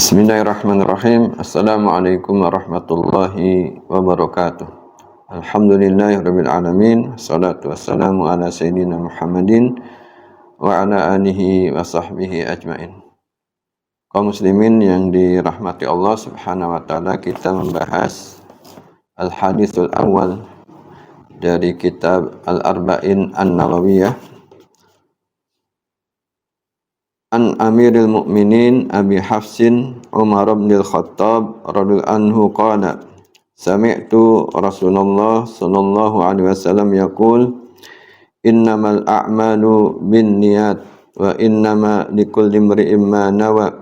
Bismillahirrahmanirrahim. Assalamualaikum warahmatullahi wabarakatuh. Alhamdulillahirabbil alamin. Wassalatu wassalamu ala sayyidina Muhammadin wa ala alihi wa sahbihi ajmain. Kaum muslimin yang dirahmati Allah Subhanahu wa taala, kita membahas al-haditsul awal dari kitab Al-Arba'in An-Nawawiyah. An Amiril Mukminin Abi Hafsin Umar bin Al-Khattab radhiyallahu anhu qala sami'tu Rasulullah sallallahu alaihi wasallam yaqul innamal a'malu binniyat wa innama likulli imri'in ma nawa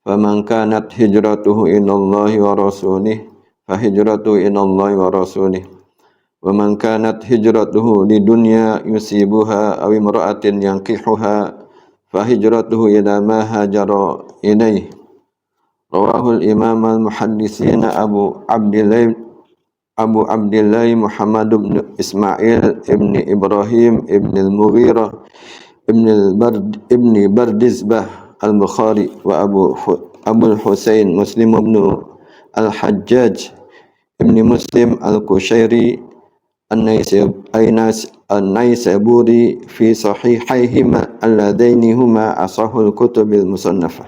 faman kanat hijratuhu ilallahi wa rasulih fa hijratuhu ilallahi wa rasulih wa man kanat hijratuhu lidunya yusibuha aw imra'atin yankihuha fahijratuhu ila ma hajara ilaih. Rawahul imam al-muhadditsin Abu Abdillah Muhammad bin Ismail ibn Ibrahim ibn al-Mughirah ibn Bardizbah al-Bukhari wa Abu Husain Muslim ibn al-Hajjaj ibn Muslim al-Qushairi An-Naisaburi fi sahihaihima alladaini huma asahul kutubil musannafah.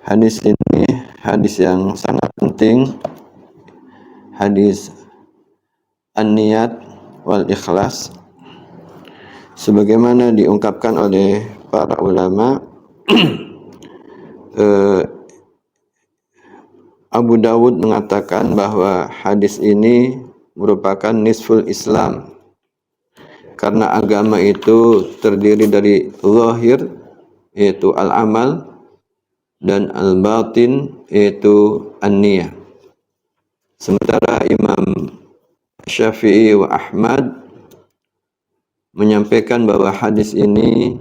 Hadis ini hadis yang sangat penting, hadis an-niyat wal ikhlas, sebagaimana diungkapkan oleh para ulama. Abu Dawud mengatakan bahwa hadis ini merupakan nisful Islam, karena agama itu terdiri dari zahir yaitu al-amal dan al-batin yaitu an-niyah. Sementara Imam Syafi'i wa Ahmad menyampaikan bahwa hadis ini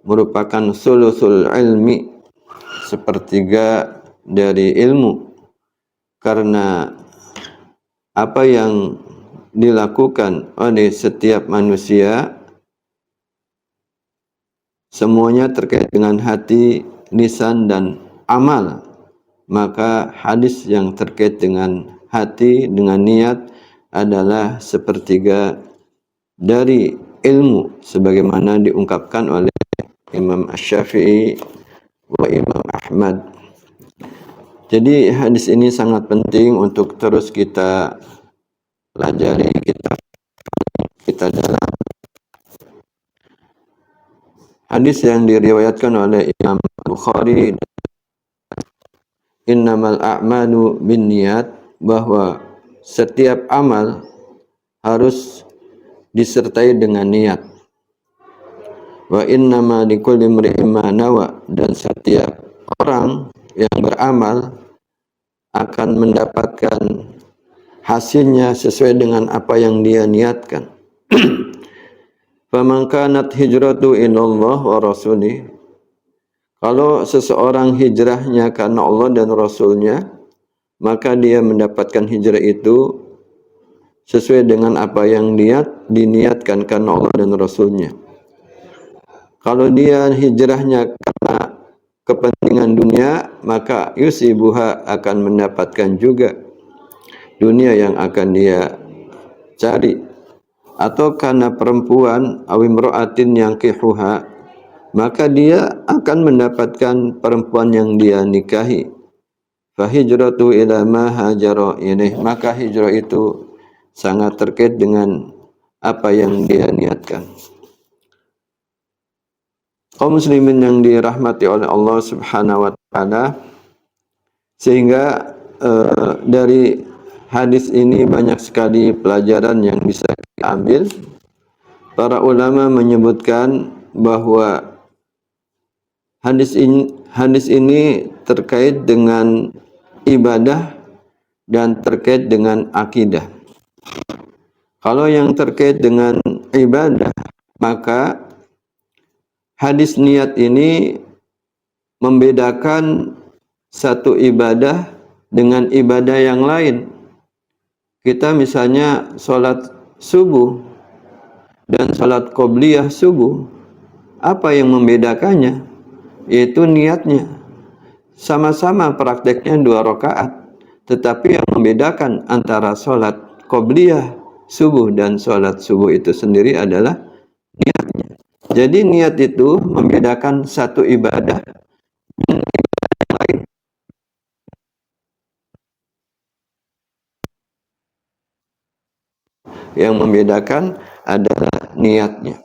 merupakan sulusul ilmi, sepertiga dari ilmu, karena apa yang dilakukan oleh setiap manusia semuanya terkait dengan hati, lisan, dan amal. Maka hadis yang terkait dengan hati, dengan niat adalah sepertiga dari ilmu, sebagaimana diungkapkan oleh Imam Asy-Syafi'i wa Imam Ahmad. Jadi hadis ini sangat penting untuk terus kita pelajari, kita dalam. Hadis yang diriwayatkan oleh Imam Bukhari, innamal a'malu binniyat, bahwa setiap amal harus disertai dengan niat. Wa innama likulli imri'in ma nawa, dan setiap orang yang beramal akan mendapatkan hasilnya sesuai dengan apa yang dia niatkan. Faman kanat hijratu ilallah wa rasulih, kalau seseorang hijrahnya karena Allah dan Rasulnya, maka dia mendapatkan hijrah itu sesuai dengan apa yang dia diniatkan karena Allah dan Rasulnya. Kalau dia hijrahnya karena kepentingan dunia, maka yusibuha, akan mendapatkan juga dunia yang akan dia cari. Atau karena perempuan, awimro'atin yang kihuha, maka dia akan mendapatkan perempuan yang dia nikahi. Fahijratu ila ma hajara ilaih, maka hijrah itu sangat terkait dengan apa yang dia niatkan. Kaum muslimin yang dirahmati oleh Allah Subhanahu wa taala, sehingga dari hadis ini banyak sekali pelajaran yang bisa kita ambil. Para ulama menyebutkan bahwa hadis ini terkait dengan ibadah dan terkait dengan akidah. Kalau yang terkait dengan ibadah, maka hadis niat ini membedakan satu ibadah dengan ibadah yang lain. Kita misalnya sholat subuh dan sholat qobliyah subuh, apa yang membedakannya? Yaitu niatnya. sama-sama prakteknya 2 rakaat, tetapi yang membedakan antara sholat qobliyah subuh dan sholat subuh itu sendiri adalah niatnya. Jadi niat itu membedakan satu ibadah dan ibadah yang lain. Yang membedakan adalah niatnya.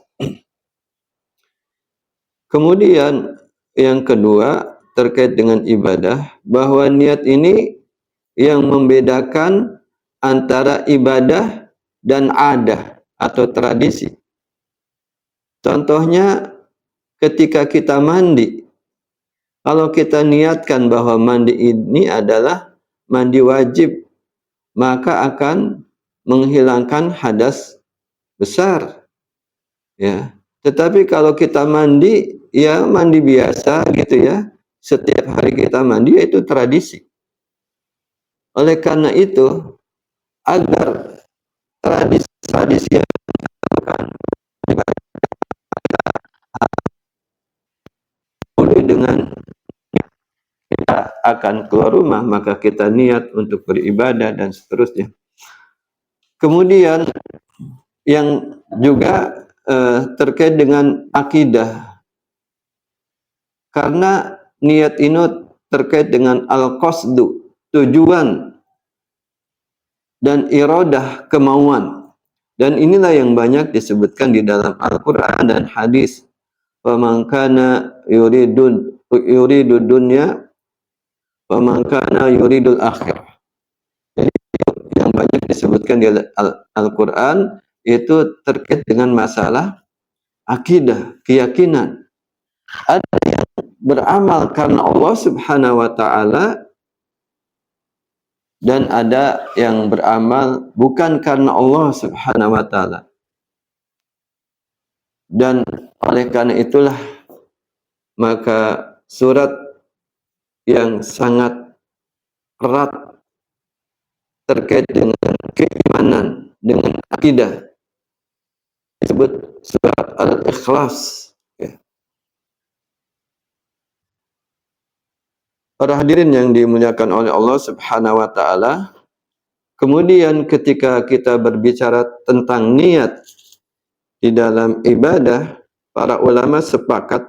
Kemudian yang kedua terkait dengan ibadah, bahwa niat ini yang membedakan antara ibadah dan adah atau tradisi. Contohnya ketika kita mandi, kalau kita niatkan bahwa mandi ini adalah mandi wajib, maka akan menghilangkan hadas besar, ya. Tetapi kalau kita mandi, ya mandi biasa gitu ya, setiap hari kita mandi, ya itu tradisi. Oleh karena itu, agar tradisi yang dilakukan boleh dengan kita akan keluar rumah, maka kita niat untuk beribadah dan seterusnya. Kemudian yang juga terkait dengan akidah, karena niat ini terkait dengan al-qasdu, tujuan, dan iradah, kemauan. Dan inilah yang banyak disebutkan di dalam Al-Quran dan hadis. Faman kana yuridu dunya, faman kana yuridul akhirah. Jadi yang banyak disebutkan di Al-Quran itu terkait dengan masalah akidah, keyakinan. Ada yang beramal karena Allah Subhanahu wa taala, dan ada yang beramal bukan karena Allah Subhanahu wa taala. Dan oleh karena itulah maka surat yang sangat erat terkait dengan keimanan, dengan akidah, disebut surat Al-Ikhlas. Para hadirin yang dimuliakan oleh Allah Subhanahu wa taala, kemudian ketika kita berbicara tentang niat di dalam ibadah, para ulama sepakat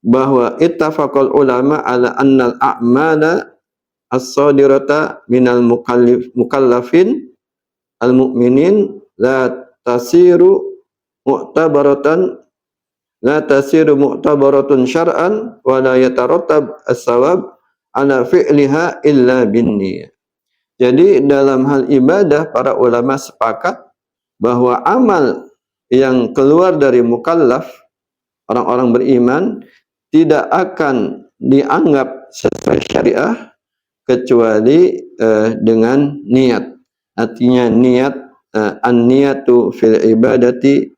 bahwa ittafaqal ulama ala annal a'mala as-sadirata minal mukallafin al-mu'minin la tasiru mu'tabaratan la tasiru mu'tabaratun syar'an wa la yatarattab as-sawab ala fi'liha illa binniyah. Jadi dalam hal ibadah para ulama sepakat bahwa amal yang keluar dari mukallaf, orang-orang beriman, tidak akan dianggap sesuai syariah kecuali dengan niat. Artinya niat, an-niyatu fil ibadati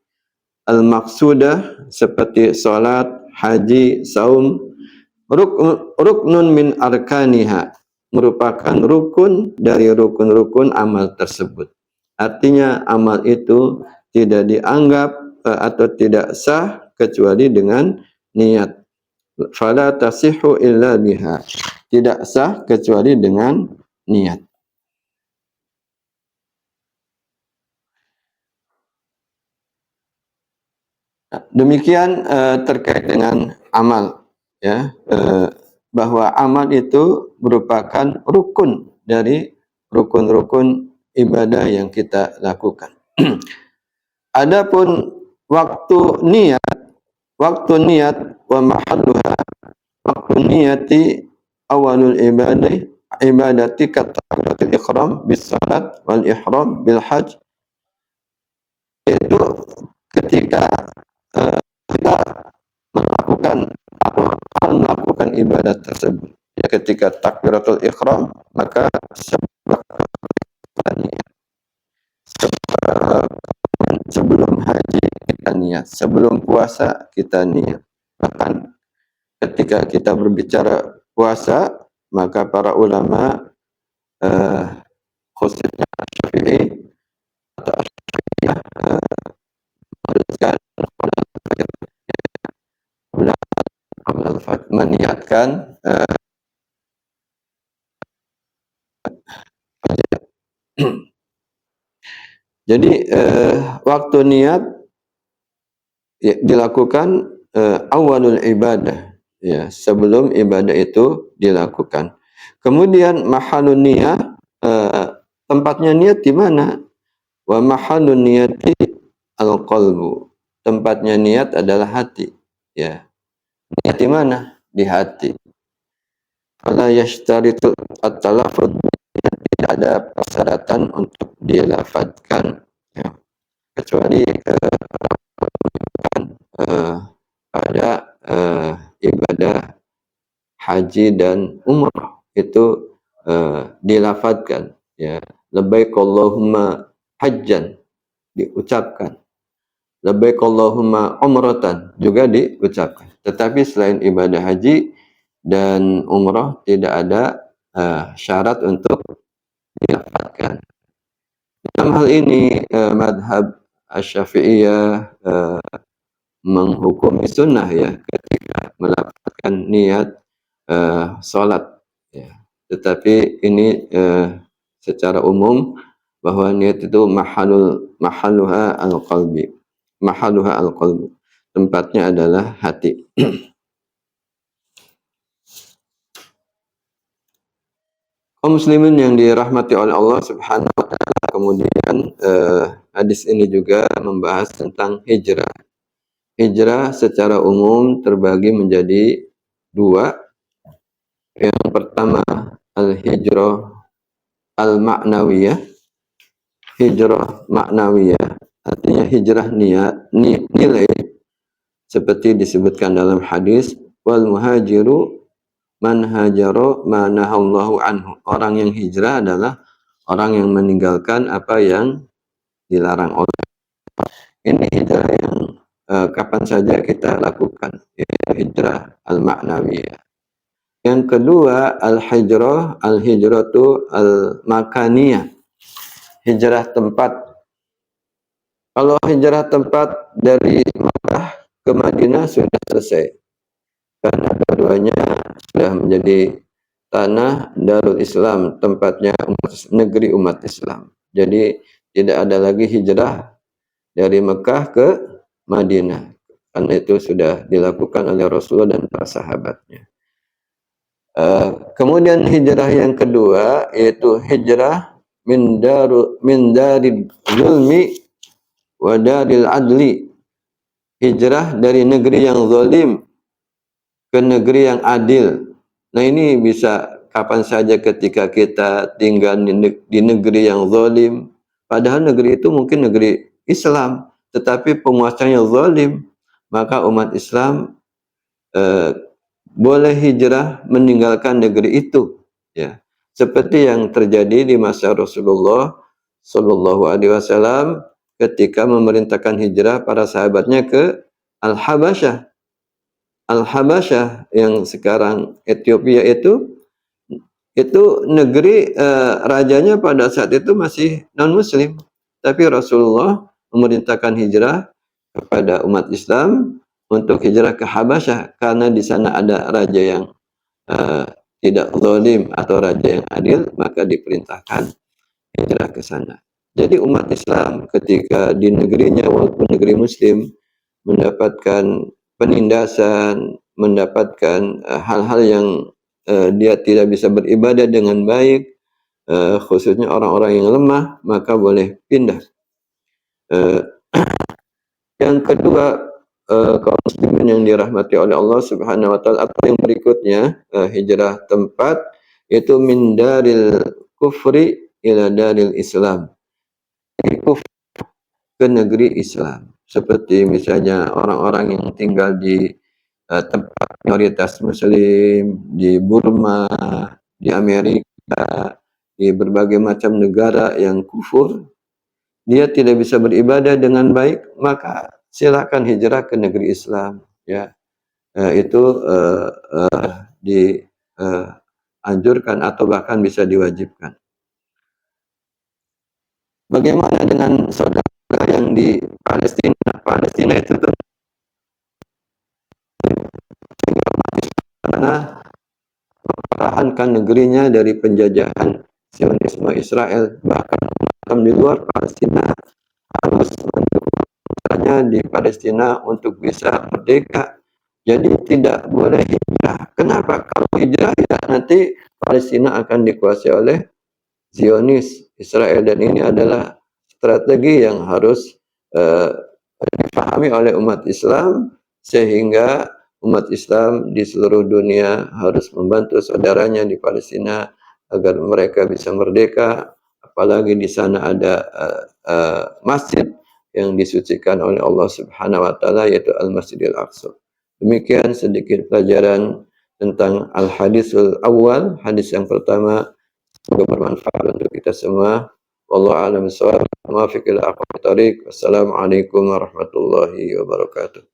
al-maqsudah, seperti salat, haji, saum, ruknun min arkaniha, merupakan rukun dari rukun-rukun amal tersebut. Artinya amal itu tidak dianggap atau tidak sah kecuali dengan niat. Fala tasihhu illa biha, tidak sah kecuali dengan niat. Demikian terkait dengan amal, ya, bahwa amal itu merupakan rukun dari rukun-rukun ibadah yang kita lakukan. Adapun waktu niat wa mahalluha, waktu niyati awalul ibadati katakbiratul ihram bis salat wal ihram bil hajj, itu ketika kita melakukan melakukan ibadah tersebut, ya, ketika takbiratul ihram, maka sebelum haji kita niat, sebelum puasa kita niat. Bahkan ketika kita berbicara puasa, maka para ulama khususnya Syafi'i atau Syafi'iyah meniatkan Jadi waktu niat ya, dilakukan awalul ibadah, ya, sebelum ibadah itu dilakukan. Kemudian mahalun niat, tempatnya niat di mana? Wa mahalun niyati al-qalbu. Tempatnya niat adalah hati. Ya. Niat di mana? Di hati. Fala yashtaritu at-talaffuz, tidak ada persyaratan untuk dilafadzkan, ya, kecuali pada ibadah haji dan umrah itu dilafadzkan, ya, labbaik Allahumma hajjan diucapkan, labbaik Allahumma umratan juga diucapkan. Tetapi selain ibadah haji dan umrah tidak ada syarat untuk dilafadzkan. Dalam hal ini madhab Asy-Syafi'iyah menghukumi sunnah, ya, ketika melafadzkan niat salat, ya. Tetapi ini secara umum bahwa niat itu mahaluha al-qalbi. Mahaluha al-qalbi. Tempatnya adalah hati. Kaum muslimin yang dirahmati oleh Allah Subhanahu wa taala, kemudian hadis ini juga membahas tentang hijrah. Hijrah secara umum terbagi menjadi dua. Yang pertama al-hijrah al-ma'nawiyah. Hijrah ma'nawiyah artinya hijrah nilai, seperti disebutkan dalam hadis, wal muhajiru man hajara ma nahallahu anhu. Orang yang hijrah adalah orang yang meninggalkan apa yang dilarang oleh. Ini hijrah yang kapan saja kita lakukan, yaitu hijrah al-ma'nawiyah. Yang kedua al-hijratu al-makaniyah. Hijrah tempat. Kalau hijrah tempat dari Makkah ke Madinah sudah selesai, karena dua-duanya sudah menjadi tanah Darul Islam, tempatnya negeri umat Islam. Jadi tidak ada lagi hijrah dari Mekah ke Madinah, karena itu sudah dilakukan oleh Rasulullah dan para sahabatnya. Kemudian hijrah yang kedua yaitu hijrah min daril zulmi wa daril adli. Hijrah dari negeri yang zalim ke negeri yang adil. Nah, ini bisa kapan saja ketika kita tinggal di negeri yang zalim, padahal negeri itu mungkin negeri Islam, tetapi penguasanya zalim, maka umat Islam boleh hijrah meninggalkan negeri itu, ya. Seperti yang terjadi di masa Rasulullah Shallallahu Alaihi Wasallam ketika memerintahkan hijrah para sahabatnya ke Al-Habasyah. Al-Habasyah yang sekarang Ethiopia itu negeri rajanya pada saat itu masih non-muslim, tapi Rasulullah memerintahkan hijrah kepada umat Islam untuk hijrah ke Habasyah karena di sana ada raja yang tidak zalim atau raja yang adil, maka diperintahkan hijrah ke sana. Jadi umat Islam ketika di negerinya walaupun negeri muslim mendapatkan penindasan, mendapatkan hal-hal yang dia tidak bisa beribadah dengan baik, khususnya orang-orang yang lemah, maka boleh pindah. Yang kedua, kaum muslimin yang dirahmati oleh Allah Subhanahu wa taala, atau yang berikutnya hijrah tempat, itu min daril kufri ila daril Islam. Ke negeri Islam. Seperti misalnya orang-orang yang tinggal di tempat mayoritas muslim, di Burma, di Amerika, di berbagai macam negara yang kufur, dia tidak bisa beribadah dengan baik, maka silakan hijrah ke negeri Islam, ya. Itu dianjurkan atau bahkan bisa diwajibkan. Bagaimana dengan saudara yang di Palestina? Palestina itu karena mempertahankan negerinya dari penjajahan Zionisme Israel, bahkan Islam di luar Palestina harus mendukungnya di Palestina untuk bisa merdeka. Jadi tidak boleh hijrah. Kenapa? Kalau hijrah ya nanti Palestina akan dikuasai oleh Zionis, Israel, dan ini adalah strategi yang harus uh, dipahami oleh umat Islam, sehingga umat Islam di seluruh dunia harus membantu saudaranya di Palestina agar mereka bisa merdeka, apalagi di sana ada masjid yang disucikan oleh Allah Subhanahu wa taala, yaitu Al-Masjidil Aqsa. Demikian sedikit pelajaran tentang Al-Hadisul Awal, hadis yang pertama. Semoga bermanfaat untuk kita semua. Wallahu a'lam bishawab. Muwaffiq ila aqwamit thoriq. Wassalamualaikum warahmatullahi wabarakatuh.